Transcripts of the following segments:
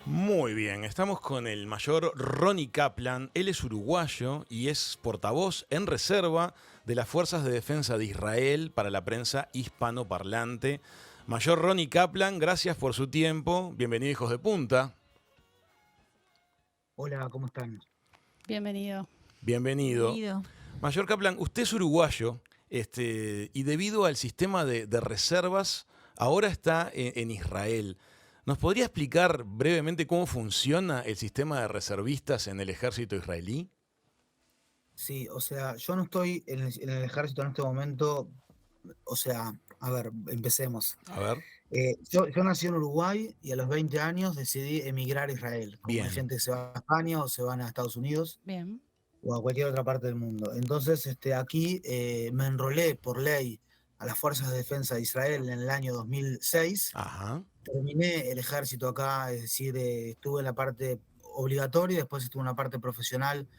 Muy bien, estamos con el mayor Ronnie Kaplan. Él es uruguayo y es portavoz en reserva de las Fuerzas de Defensa de Israel para la prensa hispanoparlante. Mayor Ronnie Kaplan, gracias por su tiempo. Bienvenido, hijos de punta. Hola, ¿cómo están? Bienvenido. Bienvenido. Bienvenido. Mayor Kaplan, usted es uruguayo, y debido al sistema de reservas, ahora está en Israel. ¿Nos podría explicar brevemente cómo funciona el sistema de reservistas en el ejército israelí? Sí, o sea, yo no estoy en el ejército en este momento. O sea, a ver, empecemos. A ver. Yo nací en Uruguay y a los 20 años decidí emigrar a Israel, como hay Bien. gente que se va a España o se van a Estados Unidos Bien. o a cualquier otra parte del mundo. Entonces, aquí me enrolé por ley a las Fuerzas de Defensa de Israel en el año 2006. Ajá. Terminé el ejército acá, es decir, estuve en la parte obligatoria y después estuve en la parte profesional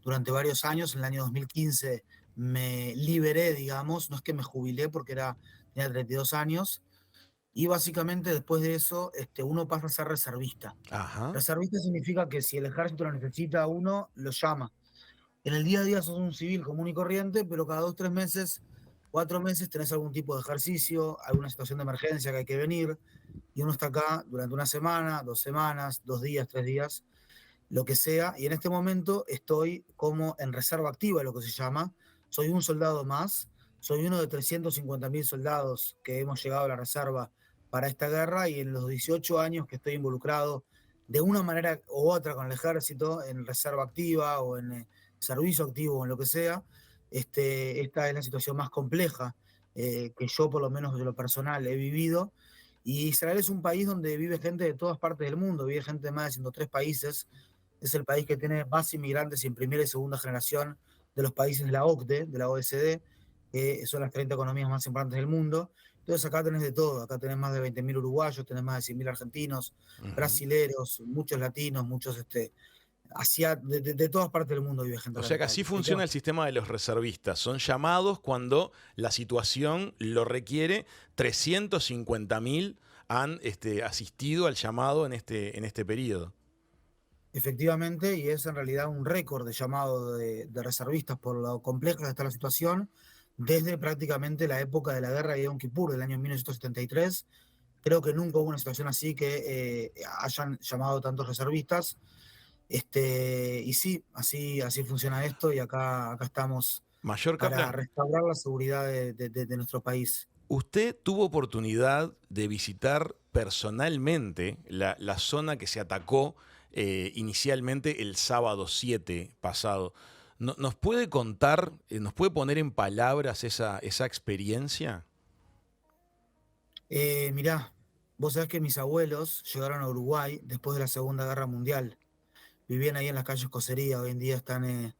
durante varios años. En el año 2015 me liberé, digamos, no es que me jubilé porque tenía 32 años, y básicamente después de eso uno pasa a ser reservista. Ajá. Reservista significa que si el ejército lo necesita a uno, lo llama. En el día a día sos un civil común y corriente, pero cada 2, 3 meses, 4 meses tenés algún tipo de ejercicio, alguna situación de emergencia que hay que venir, y uno está acá durante una semana, 2 semanas, 2 días, 3 días, lo que sea, y en este momento estoy como en reserva activa, lo que se llama. Soy un soldado más, soy uno de 350.000 soldados que hemos llegado a la reserva para esta guerra, y en los 18 años que estoy involucrado de una manera u otra con el ejército, en reserva activa o en servicio activo o en lo que sea, esta es la situación más compleja que yo, por lo menos de lo personal, he vivido. Y Israel es un país donde vive gente de todas partes del mundo, vive gente de más de 103 países. Es el país que tiene más inmigrantes en primera y segunda generación de los países de la OCDE, de la OECD, que son las 30 economías más importantes del mundo. Entonces acá tenés de todo, acá tenés más de 20.000 uruguayos, tenés más de 100.000 argentinos, Ujú. brasileros, muchos latinos, muchos de todas partes del mundo vive gente O acá en sea el que así país. funciona el sistema de los reservistas. Son llamados cuando la situación lo requiere. 350.000 han asistido al llamado en este periodo. Efectivamente, y es en realidad un récord de llamado de reservistas por lo compleja que está la situación, desde prácticamente la época de la guerra de Yom Kippur del año 1973. Creo que nunca hubo una situación así que hayan llamado tantos reservistas. Y sí, así funciona esto, y acá estamos Mayor para Kaplan, restaurar la seguridad de nuestro país. usted tuvo oportunidad de visitar personalmente la zona que se atacó inicialmente el sábado 7 pasado. ¿Nos puede contar, nos puede poner en palabras esa experiencia? Mirá, vos sabés que mis abuelos llegaron a Uruguay después de la Segunda Guerra Mundial. Vivían ahí en las calles Cosería, hoy en día están,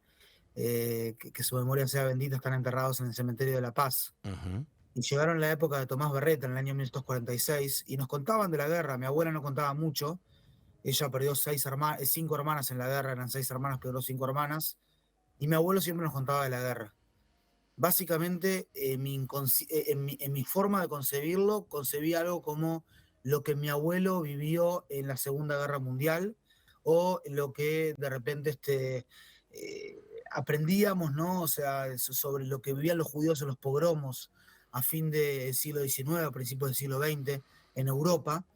que su memoria sea bendita, están enterrados en el cementerio de La Paz. Ujú. Y llegaron en la época de Tomás Berreta, en el año 1946, y nos contaban de la guerra. Mi abuela no contaba mucho, ella perdió 5 hermanas en la guerra, eran 6 hermanas, perdió 5 hermanas, y mi abuelo siempre nos contaba de la guerra. Básicamente, en mi forma de concebirlo, concebí algo como lo que mi abuelo vivió en la Segunda Guerra Mundial, o lo que de repente eh, aprendíamos, ¿no? O sea, sobre lo que vivían los judíos en los pogromos a fin del siglo XIX, a principios del siglo XX, en Europa.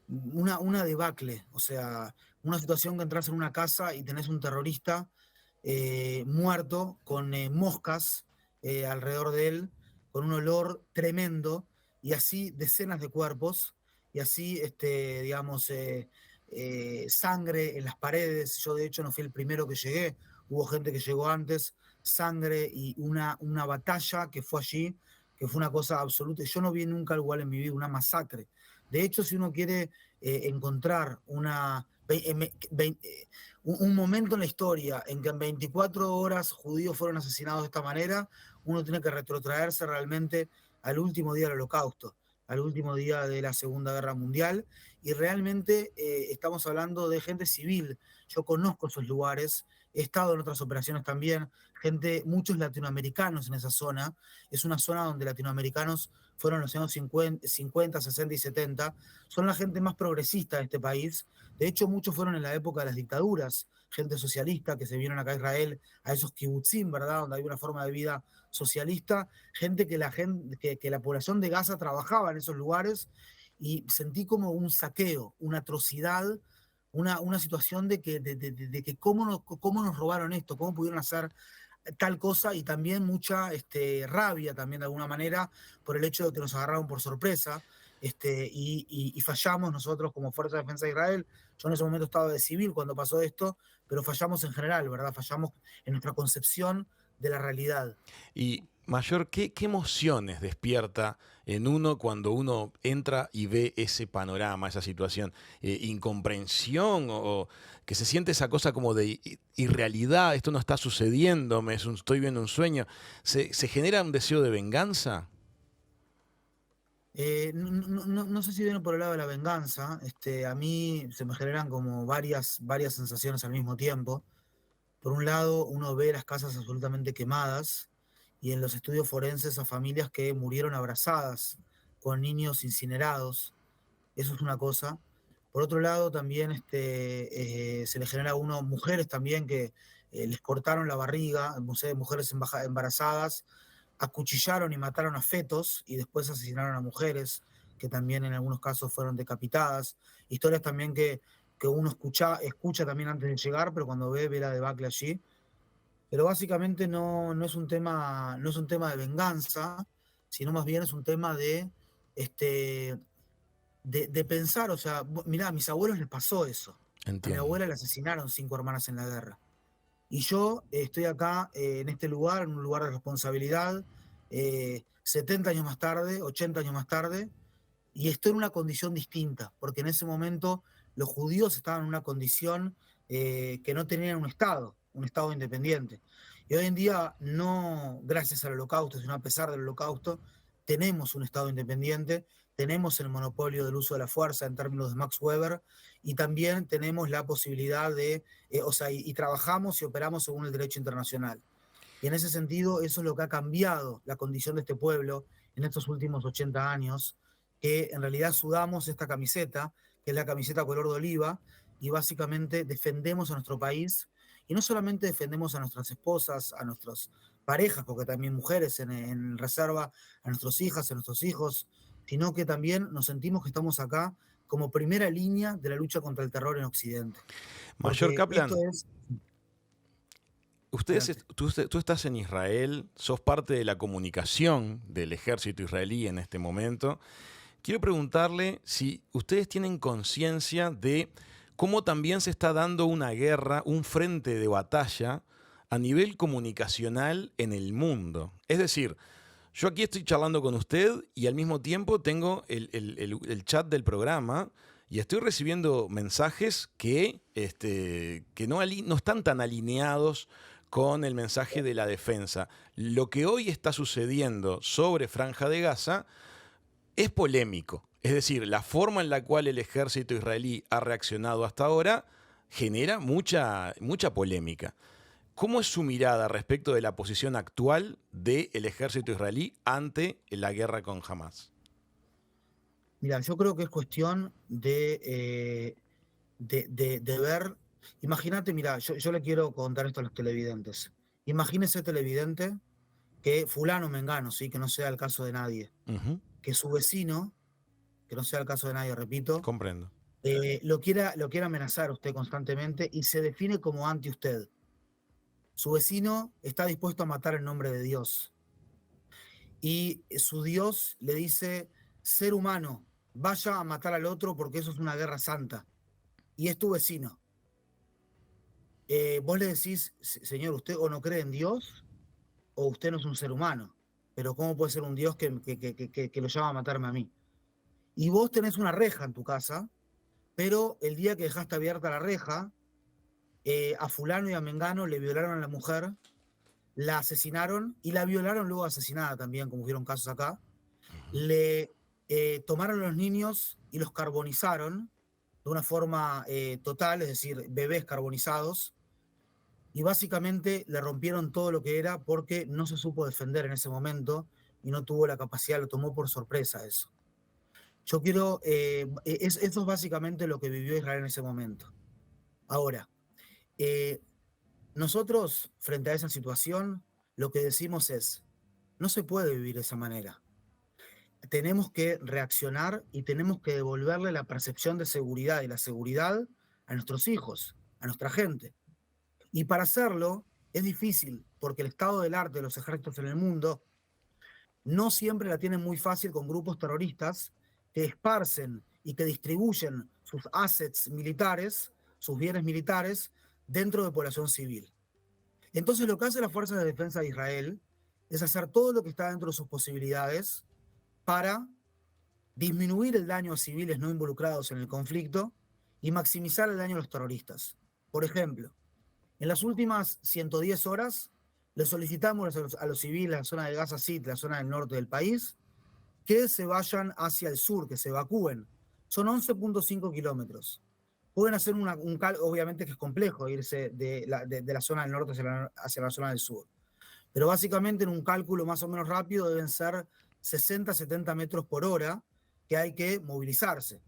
Una debacle, o sea, una situación que entras en una casa y tenés un terrorista muerto, con moscas alrededor de él, con un olor tremendo, y así decenas de cuerpos, y así, digamos, sangre en las paredes. Yo de hecho no fui el primero que llegué, hubo gente que llegó antes, sangre y una batalla que fue allí, que fue una cosa absoluta. Yo no vi nunca igual en mi vida, una masacre. De hecho, si uno quiere encontrar un momento en la historia en que en 24 horas judíos fueron asesinados de esta manera, uno tiene que retrotraerse realmente al último día del Holocausto, al último día de la Segunda Guerra Mundial, y realmente estamos hablando de gente civil. Yo conozco esos lugares, he estado en otras operaciones también, muchos latinoamericanos en esa zona. Es una zona donde latinoamericanos fueron en los años 50, 60 y 70. Son la gente más progresista de este país. De hecho, muchos fueron en la época de las dictaduras, gente socialista que se vieron acá a Israel, a esos kibutzim, ¿verdad? Donde hay una forma de vida socialista, que la población de Gaza trabajaba en esos lugares, y sentí como un saqueo, una atrocidad, una situación de que cómo nos robaron esto, cómo pudieron hacer tal cosa, y también mucha rabia también de alguna manera por el hecho de que nos agarraron por sorpresa, y fallamos nosotros como Fuerza de Defensa de Israel. Yo en ese momento estaba de civil cuando pasó esto, pero fallamos en general, ¿verdad? Fallamos en nuestra concepción de la realidad. Y Mayor, ¿qué emociones despierta en uno cuando uno entra y ve ese panorama, esa situación? ¿Incomprensión o que se siente esa cosa como de irrealidad? Esto no está sucediendo, estoy viendo un sueño. ¿Se genera un deseo de venganza? No sé si viene por el lado de la venganza. A mí se me generan como varias sensaciones al mismo tiempo. Por un lado, uno ve las casas absolutamente quemadas, y en los estudios forenses a familias que murieron abrazadas con niños incinerados. Eso es una cosa. Por otro lado, también se le genera a uno mujeres también que les cortaron la barriga, mujeres embarazadas, acuchillaron y mataron a fetos y después asesinaron a mujeres que también en algunos casos fueron decapitadas. Historias también que uno escucha también antes de llegar, pero cuando ve la debacle allí. Pero básicamente no es un tema, no es un tema de venganza, sino más bien es un tema este, de pensar. O sea, mirá, a mis abuelos les pasó eso. A mi Entiendo. abuela le asesinaron 5 hermanas en la guerra. Y yo estoy acá, en este lugar, en un lugar de responsabilidad, 70 años más tarde, 80 años más tarde, y estoy en una condición distinta, porque en ese momento los judíos estaban en una condición que no tenían un Estado independiente. Y hoy en día, no gracias al Holocausto, sino a pesar del Holocausto, tenemos un Estado independiente, tenemos el monopolio del uso de la fuerza en términos de Max Weber, y también tenemos la posibilidad o sea, y trabajamos y operamos según el derecho internacional. Y en ese sentido, eso es lo que ha cambiado la condición de este pueblo en estos últimos 80 años, que en realidad sudamos esta camiseta, que es la camiseta color de oliva, y básicamente defendemos a nuestro país, y no solamente defendemos a nuestras esposas, a nuestras parejas, porque también mujeres en reserva, a nuestras hijas, a nuestros hijos, sino que también nos sentimos que estamos acá como primera línea de la lucha contra el terror en Occidente. Mayor Porque esto Kaplan, es... Adelante. tú estás en Israel, sos parte de la comunicación del ejército israelí en este momento. Quiero preguntarle si ustedes tienen conciencia de cómo también se está dando una guerra, un frente de batalla a nivel comunicacional en el mundo. Es decir, yo aquí estoy charlando con usted y al mismo tiempo tengo el chat del programa y estoy recibiendo mensajes que no están tan alineados con el mensaje de la defensa. Lo que hoy está sucediendo sobre Franja de Gaza es polémico. Es decir, la forma en la cual el ejército israelí ha reaccionado hasta ahora genera mucha polémica. ¿Cómo es su mirada respecto de la posición actual del ejército israelí ante la guerra con Hamas? Mira, yo creo que es cuestión de ver. Imagínate, mira, yo le quiero contar esto a los televidentes. Imagínese, televidente, que fulano mengano, ¿sí? Que no sea el caso de nadie, Ujú, que su vecino, que no sea el caso de nadie, repito, comprendo. lo quiera amenazar a usted constantemente y se define como anti usted. Su vecino está dispuesto a matar en nombre de Dios, y su Dios le dice: ser humano, vaya a matar al otro porque eso es una guerra santa, y es tu vecino. Vos le decís: Señor, usted o no cree en Dios o usted no es un ser humano, pero ¿cómo puede ser un Dios que lo llama a matarme a mí? Y vos tenés una reja en tu casa, pero el día que dejaste abierta la reja, a fulano y a mengano le violaron a la mujer, la asesinaron y la violaron luego asesinada también, como hubieron casos acá. Le tomaron los niños y los carbonizaron de una forma total, es decir, bebés carbonizados, y básicamente le rompieron todo lo que era porque no se supo defender en ese momento y no tuvo la capacidad, lo tomó por sorpresa eso. Yo quiero, eso es básicamente lo que vivió Israel en ese momento. Ahora, eh, nosotros frente a esa situación, lo que decimos es, no se puede vivir de esa manera. Tenemos que reaccionar y tenemos que devolverle la percepción de seguridad y la seguridad a nuestros hijos, a nuestra gente. Y para hacerlo es difícil, porque el estado del arte de los ejércitos en el mundo no siempre la tienen muy fácil con grupos terroristas que esparcen y que distribuyen sus assets militares, sus bienes militares, dentro de población civil. Entonces lo que hace las Fuerzas de Defensa de Israel es hacer todo lo que está dentro de sus posibilidades para disminuir el daño a civiles no involucrados en el conflicto y maximizar el daño a los terroristas. Por ejemplo, en las últimas 110 horas le solicitamos a los civiles de la zona de Gaza City, la zona del norte del país, que se vayan hacia el sur, que se evacúen. Son 11.5 kilómetros. Pueden hacer obviamente que es complejo irse de la zona del norte hacia la zona del sur. Pero básicamente en un cálculo más o menos rápido deben ser 60, 70 metros por hora que hay que movilizarse.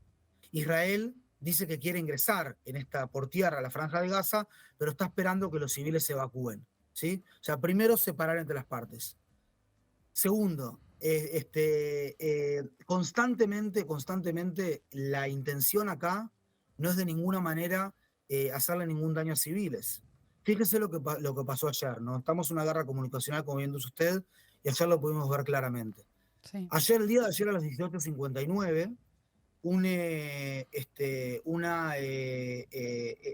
Israel dice que quiere ingresar por tierra a la Franja de Gaza, pero está esperando que los civiles se evacúen, ¿sí? O sea, primero separar entre las partes. Segundo, constantemente la intención acá no es de ninguna manera hacerle ningún daño a civiles. Fíjese lo que pasó ayer, ¿no? Estamos en una guerra comunicacional, como bien dice usted, y ayer lo pudimos ver claramente. Sí. El día de ayer a las 18:59,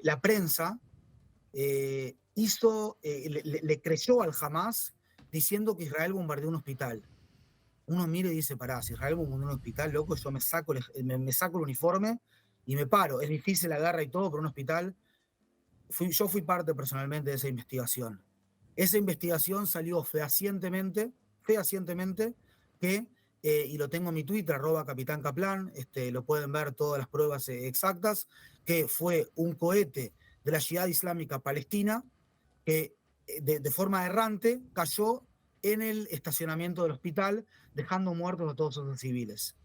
la prensa le creyó al Hamas diciendo que Israel bombardeó un hospital. Uno mira y dice, pará, si Israel bombardeó un hospital, loco, yo me saco el uniforme y me paro. Es difícil la guerra y todo, pero un hospital... Yo fui parte personalmente de esa investigación. Esa investigación salió fehacientemente que, y lo tengo en mi Twitter, @Capitán Kaplan, lo pueden ver todas las pruebas exactas, que fue un cohete de la Yihad Islámica Palestina que de forma errante cayó en el estacionamiento del hospital, dejando muertos a todos esos civiles.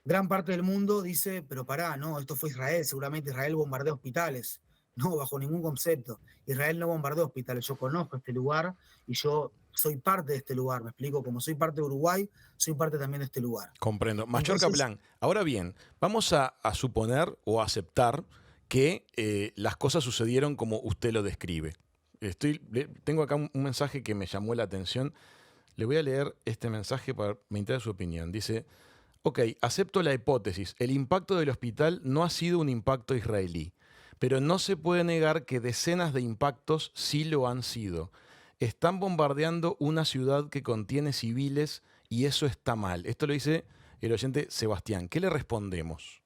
Gran parte del mundo dice, pero pará, no, esto fue Israel, seguramente Israel bombardeó hospitales. No, bajo ningún concepto. Israel no bombardeó hospitales. Yo conozco este lugar y yo soy parte de este lugar. Me explico, como soy parte de Uruguay, soy parte también de este lugar. Comprendo. Mayor Kaplan, ahora bien, vamos a suponer o aceptar que las cosas sucedieron como usted lo describe. Tengo acá un mensaje que me llamó la atención. Le voy a leer este mensaje para me interesa su opinión. Dice, ok, acepto la hipótesis. El impacto del hospital no ha sido un impacto israelí. Pero no se puede negar que decenas de impactos sí lo han sido. Están bombardeando una ciudad que contiene civiles y eso está mal. Esto lo dice el oyente Sebastián. ¿Qué le respondemos?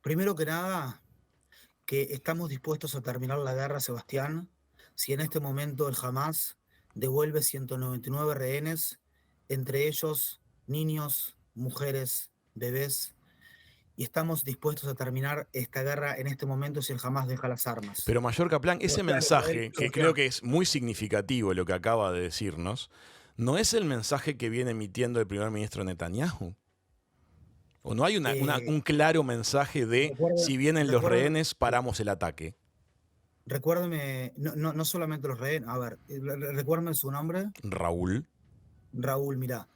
Primero que nada, que estamos dispuestos a terminar la guerra, Sebastián, si en este momento el Hamas devuelve 199 rehenes, entre ellos niños, mujeres, bebés, y estamos dispuestos a terminar esta guerra en este momento si el Hamas deja las armas. Pero Mayor Kaplan, ese mensaje, que creo que es muy significativo lo que acaba de decirnos, ¿no es el mensaje que viene emitiendo el primer ministro Netanyahu? ¿O no hay un claro mensaje de si vienen los rehenes, paramos el ataque? Recuérdeme, no solamente los rehenes, a ver, recuérdeme su nombre. Raúl. Raúl, mirá,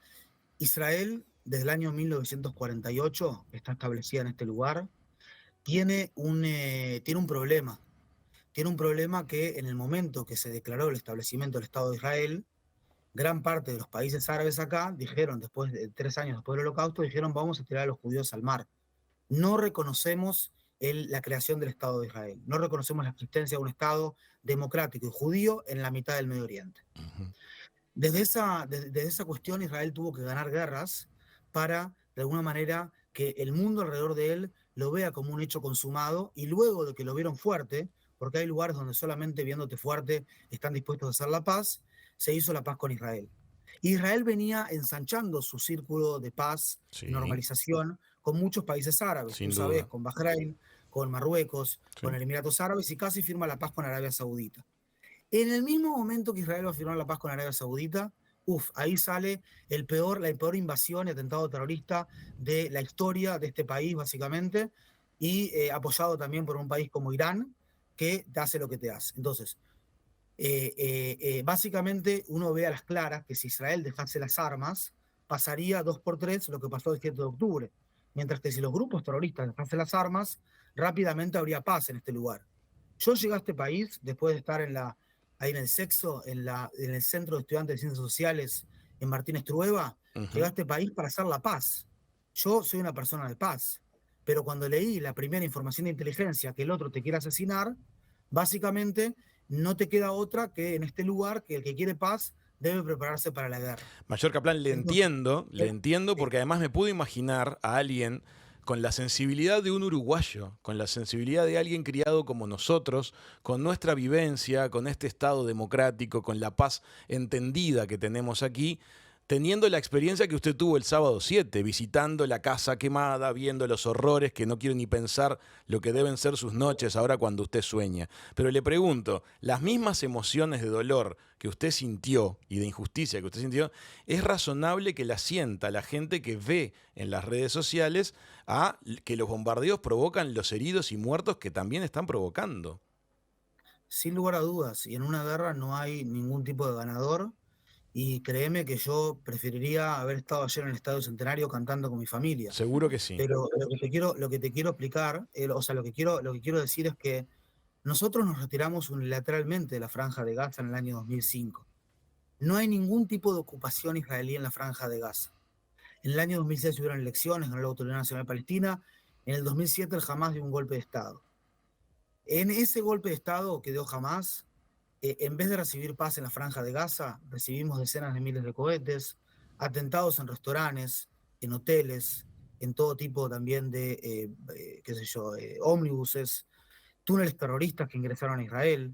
Israel desde el año 1948 está establecida en este lugar, tiene un problema. Tiene un problema que en el momento que se declaró el establecimiento del Estado de Israel, gran parte de los países árabes acá dijeron, después de 3 años después del Holocausto, dijeron vamos a tirar a los judíos al mar. No reconocemos la creación del Estado de Israel, no reconocemos la existencia de un Estado democrático y judío en la mitad del Medio Oriente. Desde esa cuestión Israel tuvo que ganar guerras para, de alguna manera, que el mundo alrededor de él lo vea como un hecho consumado, y luego de que lo vieron fuerte, porque hay lugares donde solamente viéndote fuerte están dispuestos a hacer la paz, se hizo la paz con Israel. Israel venía ensanchando su círculo de paz y normalización con muchos países árabes, tú sabes, con Bahrein, con Marruecos, Sí. con Emiratos Árabes y casi firma la paz con Arabia Saudita. En el mismo momento que Israel va a firmar la paz con Arabia Saudita, ahí sale la peor invasión y atentado terrorista de la historia de este país, básicamente, y apoyado también por un país como Irán, que te hace lo que te hace. Entonces, básicamente uno ve a las claras que si Israel dejase las armas, pasaría 2 por 3 lo que pasó el 7 de octubre. Mientras que si los grupos terroristas dejasen las armas, rápidamente habría paz en este lugar. Yo llegué a este país después de estar ahí en el Sexo, en el Centro de Estudiantes de Ciencias Sociales en Martínez Trueba. Llegué a Ujú. este país para hacer la paz. Yo soy una persona de paz. Pero cuando leí la primera información de inteligencia que el otro te quiere asesinar, básicamente no te queda otra que en este lugar que el que quiere paz debe prepararse para la guerra. Mayor Kaplan, Entonces, le entiendo sí, porque además me puedo imaginar a alguien con la sensibilidad de un uruguayo, con la sensibilidad de alguien criado como nosotros, con nuestra vivencia, con este Estado democrático, con la paz entendida que tenemos aquí, teniendo la experiencia que usted tuvo el sábado 7, visitando la casa quemada, viendo los horrores que no quiero ni pensar lo que deben ser sus noches ahora cuando usted sueña. Pero le pregunto, las mismas emociones de dolor que usted sintió y de injusticia que usted sintió, ¿es razonable que la sienta la gente que ve en las redes sociales a que los bombardeos provocan los heridos y muertos que también están provocando? sin lugar a dudas, y en una guerra no hay ningún tipo de ganador. Y créeme que yo preferiría haber estado ayer en el Estadio Centenario cantando con mi familia. Seguro que sí. Pero lo que te quiero explicar, o sea, lo que quiero decir es que nosotros nos retiramos unilateralmente de la Franja de Gaza en el año 2005. No hay ningún tipo de ocupación israelí en la Franja de Gaza. En el año 2006 hubieron elecciones, ganó la Autoridad Nacional Palestina. En el 2007 el Hamas dio un golpe de Estado. En ese golpe de Estado que dio Hamas, en vez de recibir paz en la Franja de Gaza, recibimos decenas de miles de cohetes, atentados en restaurantes, en hoteles, en todo tipo también de, qué sé yo, ómnibuses, túneles terroristas que ingresaron a Israel.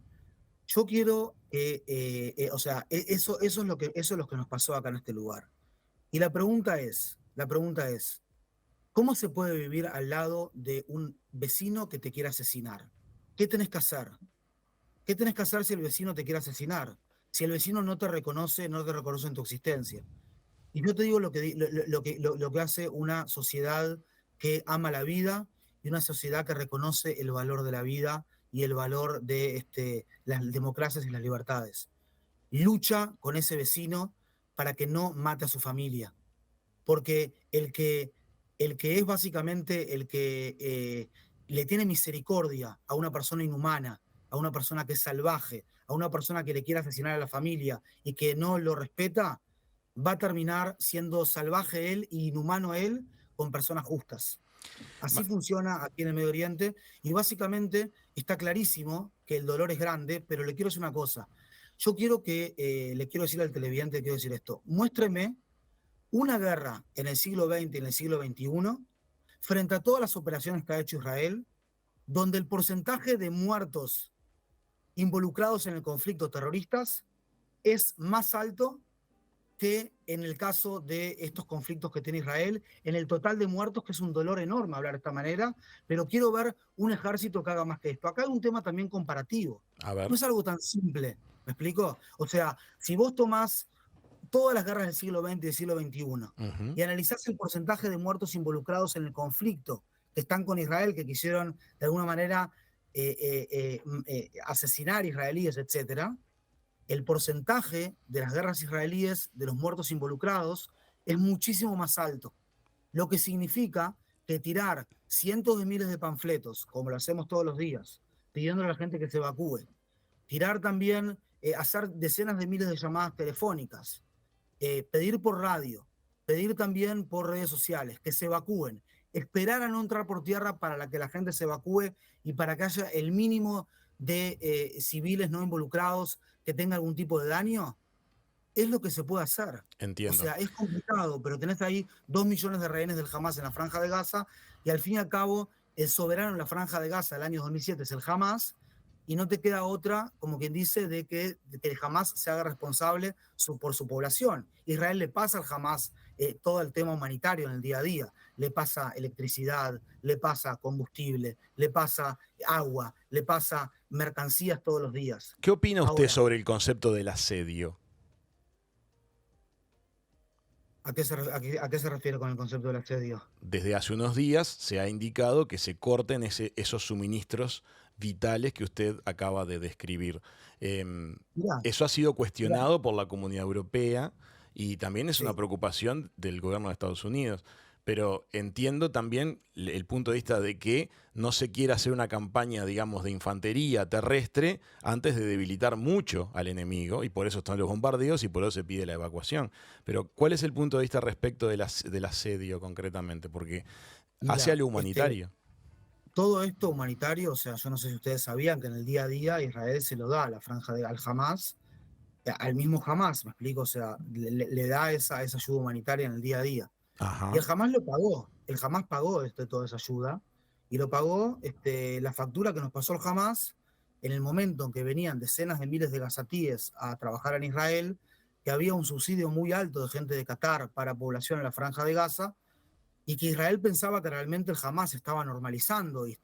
Yo quiero que, o sea, eso es lo que nos pasó acá en este lugar. Y la pregunta es, ¿cómo se puede vivir al lado de un vecino que te quiere asesinar? ¿Qué tenés que hacer? ¿Qué tenés que hacer si el vecino te quiere asesinar? Si el vecino no te reconoce en tu existencia. Y yo te digo lo que hace una sociedad que ama la vida y una sociedad que reconoce el valor de la vida y el valor de las democracias y las libertades. Lucha con ese vecino para que no mate a su familia. Porque el que es básicamente el que le tiene misericordia a una persona inhumana, a una persona que es salvaje, a una persona que le quiere asesinar a la familia y que no lo respeta, va a terminar siendo salvaje él y inhumano él con personas justas. Así Ma- funciona aquí en el Medio Oriente y básicamente está clarísimo que el dolor es grande, pero le quiero decir una cosa. Le quiero decir al televidente, quiero decir esto. Muéstreme una guerra en el siglo XX y en el siglo XXI, frente a todas las operaciones que ha hecho Israel, donde el porcentaje de muertos involucrados en el conflicto terroristas es más alto que en el caso de estos conflictos que tiene Israel, en el total de muertos, que es un dolor enorme hablar de esta manera, pero quiero ver un ejército que haga más que esto. Acá hay un tema también comparativo. A No ver. es algo tan simple, ¿me explico? O sea, si vos tomás todas las guerras del siglo XX y del siglo XXI Ujú. y analizás el porcentaje de muertos involucrados en el conflicto que están con Israel, que quisieron de alguna manera asesinar israelíes, etcétera, el porcentaje de las guerras israelíes, de los muertos involucrados, es muchísimo más alto. Lo que significa que tirar cientos de miles de panfletos, como lo hacemos todos los días, pidiendo a la gente que se evacúe, tirar también, hacer decenas de miles de llamadas telefónicas, pedir por radio, pedir también por redes sociales, que se evacúen, esperar a no entrar por tierra para que la gente se evacúe y para que haya el mínimo de civiles no involucrados que tengan algún tipo de daño, es lo que se puede hacer. O Entiendo. sea, es complicado, pero tenés ahí 2 millones de rehenes del Hamas en la Franja de Gaza y al fin y al cabo el soberano en la Franja de Gaza del año 2007 es el Hamas y no te queda otra, como quien dice, de que el Hamas se haga responsable por su población. Israel le pasa al Hamas todo el tema humanitario en el día a día. Le pasa electricidad, le pasa combustible, le pasa agua, le pasa mercancías todos los días. ¿Qué opina usted Ahora, sobre el concepto del asedio? a qué se refiere con el concepto del asedio? Desde hace unos días se ha indicado que se corten esos suministros vitales que usted acaba de describir. Mirá, Eso ha sido mirá, cuestionado por la Comunidad Europea y también es una sí. preocupación del gobierno de Estados Unidos. Pero entiendo también el punto de vista de que no se quiere hacer una campaña, digamos, de infantería terrestre antes de debilitar mucho al enemigo, y por eso están los bombardeos y por eso se pide la evacuación. Pero, ¿cuál es el punto de vista respecto del asedio concretamente? Porque hace Mira, algo humanitario. todo esto humanitario, o sea, yo no sé si ustedes sabían que en el día a día Israel se lo da a la franja al Hamas, al mismo Hamas, me explico, o sea, le da esa ayuda humanitaria en el día a día. Y Ajá. el Hamas lo pagó, el Hamas pagó toda esa ayuda y lo pagó la factura que nos pasó el Hamas en el momento en que venían decenas de miles de gazatíes a trabajar en Israel, que había un subsidio muy alto de gente de Qatar para población en la franja de Gaza y que Israel pensaba que realmente el Hamas estaba normalizando y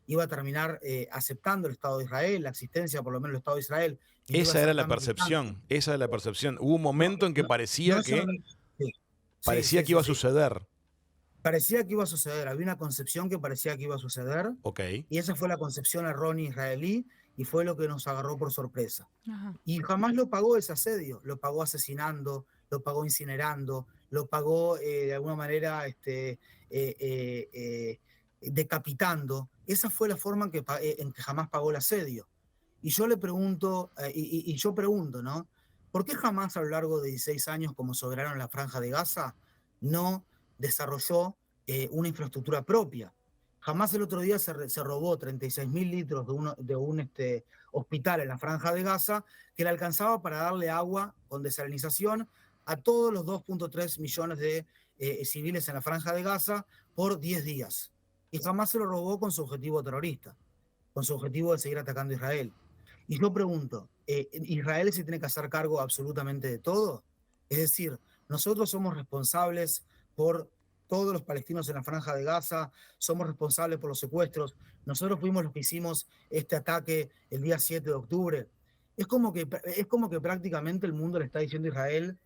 iba a terminar aceptando el Estado de Israel, la existencia por lo menos del Estado de Israel, y no iba a Esa ser era la tan militante. percepción, esa era la percepción. Hubo un No, momento en que no, no parecía es una... que, Sí, sí, parecía sí, que sí, iba a sí. suceder. Parecía que iba a suceder, había una concepción que parecía que iba a suceder, Ok. y esa fue la concepción errónea israelí, y fue lo que nos agarró por sorpresa. Ajá. Y jamás lo pagó ese asedio, lo pagó asesinando, lo pagó incinerando, lo pagó de alguna manera decapitando. Esa fue la forma en que jamás pagó el asedio. Y yo le pregunto, y yo pregunto, ¿no? ¿Por qué jamás a lo largo de 16 años como soberano en la Franja de Gaza no desarrolló una infraestructura propia? Jamás el otro día se robó 36.000 litros de un hospital en la Franja de Gaza que le alcanzaba para darle agua con desalinización a todos los 2.3 millones de civiles en la Franja de Gaza por 10 días. Y jamás se lo robó con su objetivo terrorista, con su objetivo de seguir atacando a Israel. Y yo pregunto, ¿Israel se tiene que hacer cargo absolutamente de todo? Es decir, nosotros somos responsables por todos los palestinos en la franja de Gaza, somos responsables por los secuestros, nosotros fuimos los que hicimos este ataque el día 7 de octubre. Es como que prácticamente el mundo le está diciendo a Israel,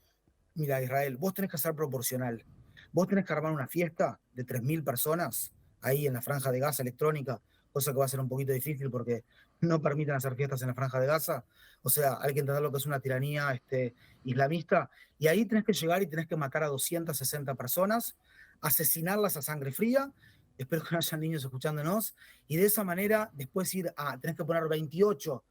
mira Israel, vos tenés que ser proporcional, vos tenés que armar una fiesta de 3.000 personas ahí en la franja de Gaza electrónica, cosa que va a ser un poquito difícil porque no permiten hacer fiestas en la franja de Gaza. O sea, hay que entender lo que es una tiranía islamista. Y ahí tenés que llegar y tenés que matar a 260 personas, asesinarlas a sangre fría. Espero que no haya niños escuchándonos. Y de esa manera, después tenés que poner 28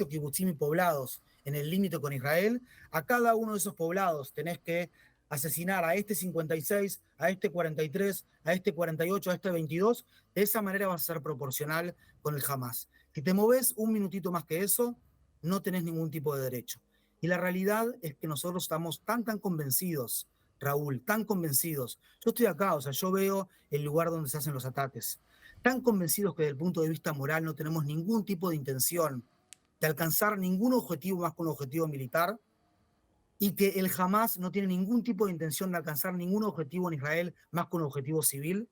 kibutzim y poblados en el límite con Israel. A cada uno de esos poblados tenés que asesinar a este 56, a este 43, a este 48, a este 22. De esa manera va a ser proporcional con el Hamas. Si te moves un minutito más que eso, no tenés ningún tipo de derecho. Y la realidad es que nosotros estamos tan convencidos, Raúl, tan convencidos. Yo estoy acá, o sea, yo veo el lugar donde se hacen los ataques. Tan convencidos que desde el punto de vista moral no tenemos ningún tipo de intención de alcanzar ningún objetivo más que un objetivo militar, y que el Hamas no tiene ningún tipo de intención de alcanzar ningún objetivo en Israel más que un objetivo civil.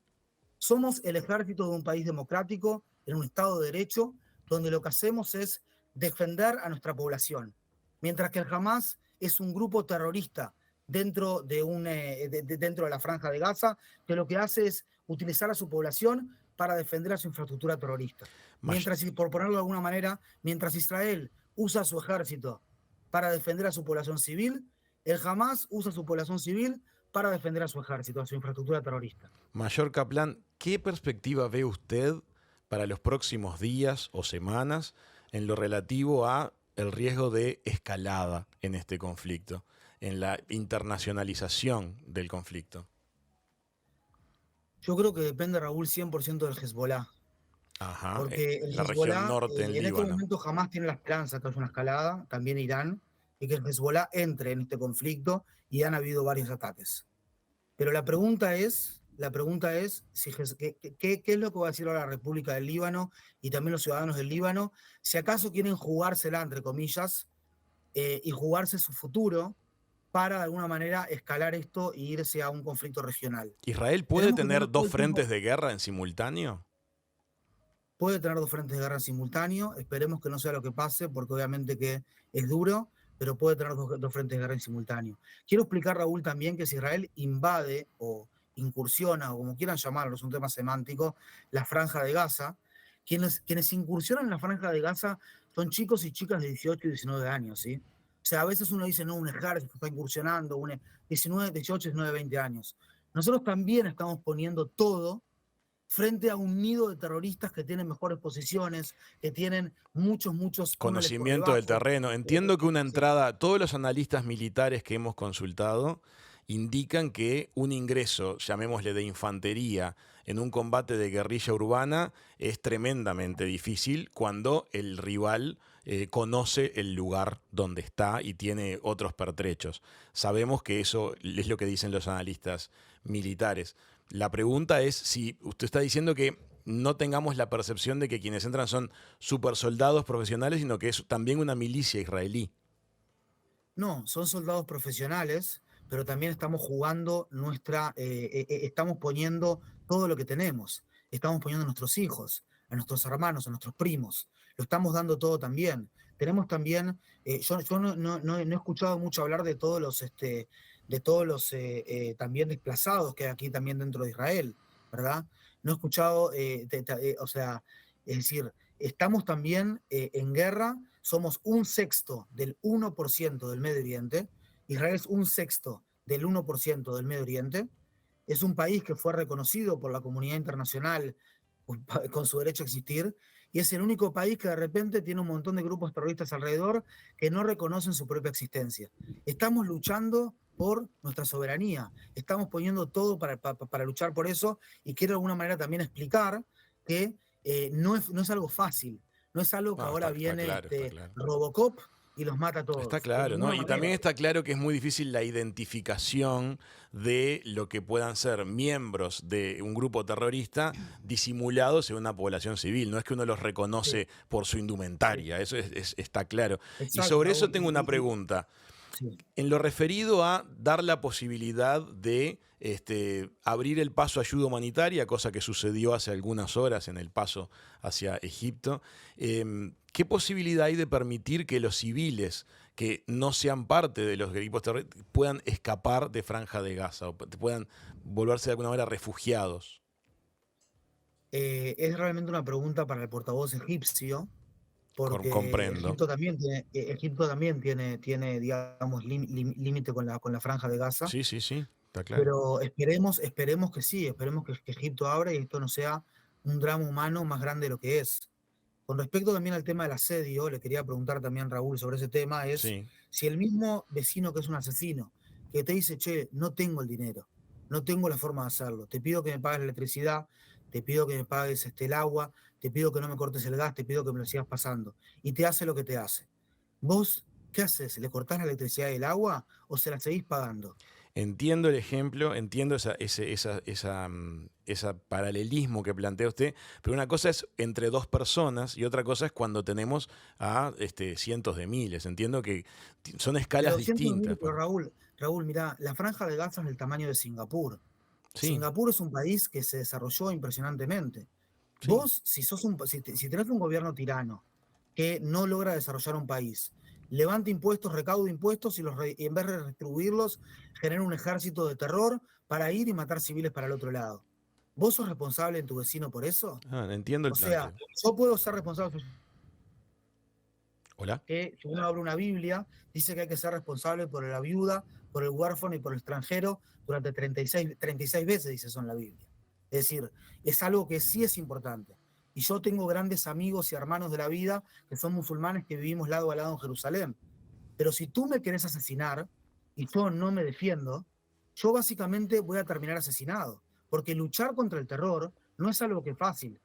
Somos el ejército de un país democrático, en un Estado de Derecho, donde lo que hacemos es defender a nuestra población. Mientras que el Hamas es un grupo terrorista dentro de la franja de Gaza, que lo que hace es utilizar a su población para defender a su infraestructura terrorista. May- Mientras, por ponerlo de alguna manera, mientras Israel usa su ejército para defender a su población civil, el Hamas usa a su población civil para defender a su ejército, a su infraestructura terrorista. Mayor Kaplan, ¿qué perspectiva ve usted para los próximos días o semanas en lo relativo a el riesgo de escalada en este conflicto, en la internacionalización del conflicto? Yo creo que depende, Raúl, 100% del Hezbollah. Ajá, Porque el la región Hezbollah norte en en este Líbano. momento jamás tiene la esperanza que haya una escalada, también Irán, y que el Hezbollah entre en este conflicto, y han habido varios ataques. Pero la pregunta es ¿qué es lo que va a decir ahora la República del Líbano y también los ciudadanos del Líbano? Si acaso quieren jugársela, entre comillas, y jugarse su futuro para de alguna manera escalar esto e irse a un conflicto regional. ¿Israel puede Tenemos que tener tener todo dos el tiempo, frentes de guerra en simultáneo? puede tener dos frentes de guerra en simultáneo, esperemos que no sea lo que pase, porque obviamente que es duro, pero puede tener dos frentes de guerra en simultáneo. Quiero explicar, Raúl, también que si Israel invade o incursiona, o como quieran llamarlo, es un tema semántico, la franja de Gaza, quienes incursionan en la franja de Gaza son chicos y chicas de 18 y 19 años, ¿sí? O sea, a veces uno dice, no, un ejército está incursionando, 19, 18, 19, 20 años. Nosotros también estamos poniendo todo frente a un nido de terroristas que tienen mejores posiciones, que tienen muchos túneles por Conocimiento del debajo. terreno. Entiendo que una Sí, entrada, todos los analistas militares que hemos consultado indican que un ingreso, llamémosle de infantería, en un combate de guerrilla urbana es tremendamente difícil cuando el rival conoce el lugar donde está y tiene otros pertrechos. Sabemos que eso es lo que dicen los analistas militares. La pregunta es si usted está diciendo que no tengamos la percepción de que quienes entran son super soldados profesionales, sino que es también una milicia israelí. no, son soldados profesionales, pero también estamos jugando estamos poniendo todo lo que tenemos. Estamos poniendo a nuestros hijos, a nuestros hermanos, a nuestros primos. Lo estamos dando todo también. Tenemos también, yo no he escuchado mucho hablar de todos los también desplazados que hay aquí también dentro de Israel, ¿verdad? No he escuchado, o sea, es decir, estamos también en guerra, somos un sexto del 1% del Medio Oriente, Israel es un sexto del 1% del Medio Oriente, es un país que fue reconocido por la comunidad internacional con su derecho a existir, y es el único país que de repente tiene un montón de grupos terroristas alrededor que no reconocen su propia existencia. Estamos luchando por nuestra soberanía, estamos poniendo todo para luchar por eso, y quiero de alguna manera también explicar que no es algo fácil, no es algo que No, ahora está viene claro, está claro. Robocop y los mata a Está todos, de claro, ¿no? ninguna Y manera. también está claro que es muy difícil la identificación de lo que puedan ser miembros de un grupo terrorista disimulados en una población civil. No es que uno los Sí, reconoce por su sí, indumentaria, eso está claro. Y exacto, sobre eso Raúl. tengo una pregunta. Sí. En lo referido a dar la posibilidad de abrir el paso a ayuda humanitaria, cosa que sucedió hace algunas horas en el paso hacia Egipto, ¿qué posibilidad hay de permitir que los civiles que no sean parte de los grupos terroristas puedan escapar de Franja de Gaza o puedan volverse de alguna manera refugiados? Es realmente una pregunta para el portavoz egipcio, porque Comprendo. Egipto también tiene digamos, límite con la franja de Gaza, Sí, sí, sí, está claro. pero esperemos que sí, esperemos que Egipto abra y esto no sea un drama humano más grande de lo que es. Con respecto también al tema del asedio, le quería preguntar también, Raúl, sobre ese tema, es Sí. si el mismo vecino que es un asesino, que te dice, che, no tengo el dinero, no tengo la forma de hacerlo, te pido que me pagues la electricidad, te pido que me pagues el agua, te pido que no me cortes el gas, te pido que me lo sigas pasando, y te hace lo que te hace. ¿Vos qué haces? ¿Le cortás la electricidad y el agua o se la seguís pagando? Entiendo el ejemplo, entiendo ese paralelismo que plantea usted, pero una cosa es entre dos personas y otra cosa es cuando tenemos a cientos de miles. Entiendo que son escalas Pero siento, distintas. pero Raúl, mirá, la franja de Gaza es del tamaño de Singapur. Sí, Singapur es un país que se desarrolló impresionantemente. sí. Vos, si tenés un gobierno tirano que no logra desarrollar un país, levanta impuestos, recauda impuestos y en vez de redistribuirlos, genera un ejército de terror para ir y matar civiles para el otro lado. ¿Vos sos responsable en tu vecino por eso? Ah, entiendo el O sea, planteo. yo puedo ser responsable Hola. que si uno abre una Biblia, dice que hay que ser responsable por la viuda, por el huérfano y por el extranjero durante 36 veces, dice eso en la Biblia. Es decir, es algo que sí es importante. Y yo tengo grandes amigos y hermanos de la vida que son musulmanes que vivimos lado a lado en Jerusalén. Pero si tú me querés asesinar y yo no me defiendo, yo básicamente voy a terminar asesinado. Porque luchar contra el terror no es algo que es fácil,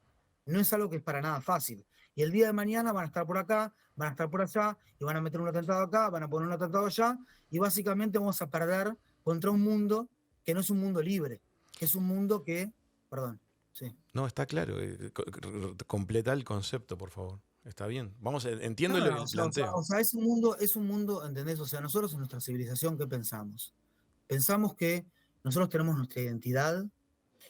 no es algo que es para nada fácil. Y el día de mañana van a estar por acá, van a estar por allá, y van a meter un atentado acá, van a poner un atentado allá, y básicamente vamos a perder contra un mundo que no es un mundo libre, que es un mundo que, perdón, sí. No, está claro. Completa el concepto, por favor. Está bien. Vamos, entiendo Nada, el planteo. es un mundo, ¿entendés? O sea, nosotros en nuestra civilización, ¿qué pensamos? Pensamos que nosotros tenemos nuestra identidad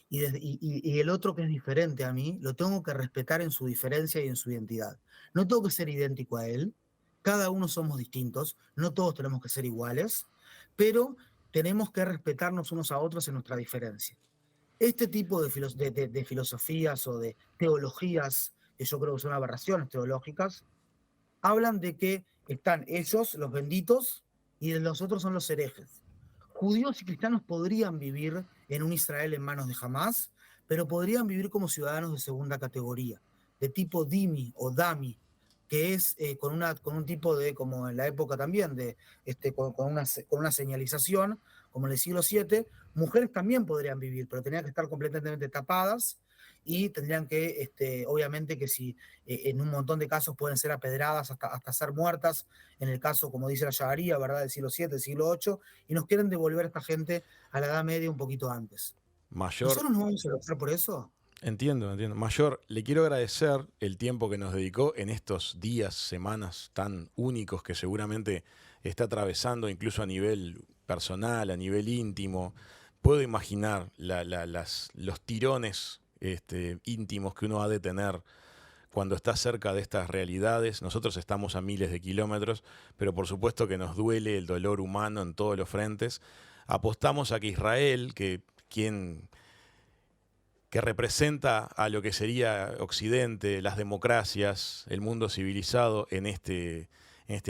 y el otro que es diferente a mí, lo tengo que respetar en su diferencia y en su identidad. No tengo que ser idéntico a él, cada uno somos distintos, no todos tenemos que ser iguales, pero tenemos que respetarnos unos a otros en nuestra diferencia. Este tipo de filosofías o de teologías, que yo creo que son aberraciones teológicas, hablan de que están ellos, los benditos, y de los otros son los herejes. Judíos y cristianos podrían vivir en un Israel en manos de Hamás, pero podrían vivir como ciudadanos de segunda categoría, de tipo Dimi o Dami, que es con un tipo de, como en la época también, con una señalización, como en el siglo VII, mujeres también podrían vivir, pero tenían que estar completamente tapadas y tendrían que, obviamente que si en un montón de casos pueden ser apedradas hasta ser muertas, en el caso, como dice la Sharia, ¿verdad?, del siglo VII, del siglo VIII, y nos quieren devolver a esta gente a la Edad Media un poquito antes. Mayor, ¿Nosotros no vamos a luchar por eso? entiendo. Mayor, le quiero agradecer el tiempo que nos dedicó en estos días, semanas tan únicos que seguramente está atravesando, incluso a nivel personal, a nivel íntimo. Puedo imaginar los tirones íntimos que uno ha de tener cuando está cerca de estas realidades. Nosotros estamos a miles de kilómetros, pero por supuesto que nos duele el dolor humano en todos los frentes. Apostamos a que Israel, que representa a lo que sería Occidente, las democracias, el mundo civilizado en este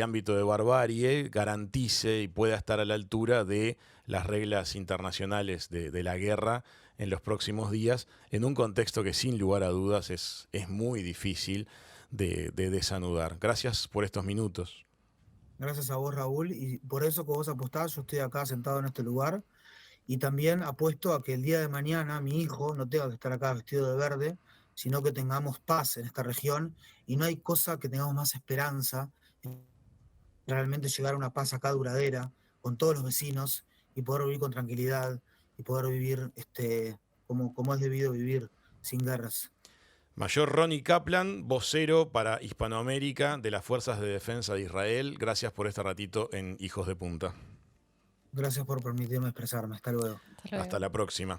ámbito de barbarie, garantice y pueda estar a la altura de las reglas internacionales de la guerra en los próximos días, en un contexto que sin lugar a dudas es muy difícil de desanudar. Gracias por estos minutos. Gracias a vos, Raúl, y por eso que vos apostás, yo estoy acá sentado en este lugar, y también apuesto a que el día de mañana mi hijo no tenga que estar acá vestido de verde, sino que tengamos paz en esta región, y no hay cosa que tengamos más esperanza en realmente llegar a una paz acá duradera, con todos los vecinos, y poder vivir con tranquilidad, y poder vivir como es debido vivir, sin guerras. Mayor Ronnie Kaplan, vocero para Hispanoamérica de las Fuerzas de Defensa de Israel. Gracias por este ratito en Hijos de Punta. Gracias por permitirme expresarme. Hasta luego. Hasta luego. Hasta la próxima.